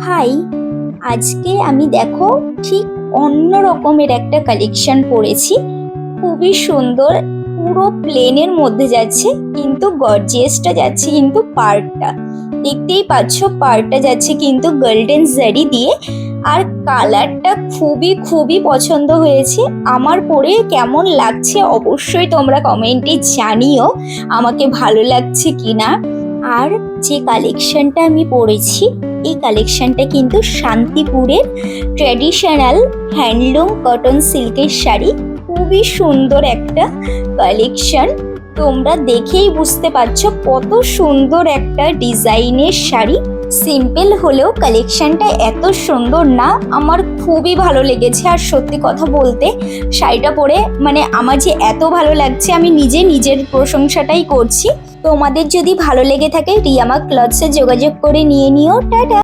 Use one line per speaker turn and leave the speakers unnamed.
High, আজকে আমি দেখো ঠিক অন্য রকমের একটা কালেকশন পরেছি। খুবই সুন্দর, পুরো প্লেনের মধ্যে যাচ্ছে, কিন্তু গর্জিয়াসটা যাচ্ছে কিন্তু পার্টটা দেখতেই পাচ্ছ। পার্টটা যাচ্ছে কিন্তু গোল্ডেন জারি দিয়ে। আর কালারটা খুবই খুবই পছন্দ হয়েছে আমার। পরে কেমন লাগছে অবশ্যই তোমরা কমেন্টে জানিও আমাকে ভালো লাগছে কিনা। আর যে কালেকশনটা আমি পরেছি, এই কালেকশনটা কিন্তু শান্তিপুরের ট্র্যাডিশনাল হ্যান্ডলুম কটন সিল্কের শাড়ি। খুবই সুন্দর একটা কালেকশন, তোমরা দেখেই বুঝতে পারছো কত সুন্দর একটা ডিজাইনের শাড়ি। সিম্পল হলেও কালেকশনটা এত সুন্দর না, আমার খুবই ভালো লেগেছে। আর সত্যি কথা বলতে শাড়িটা পরে আমার যে এত ভালো লাগছে, আমি নিজের প্রশংসাটাই করছি। তোমাদের যদি ভালো লেগে থাকে রিয়ামা ক্লথসে যোগাযোগ করে নিয়ে নিও। টাটা।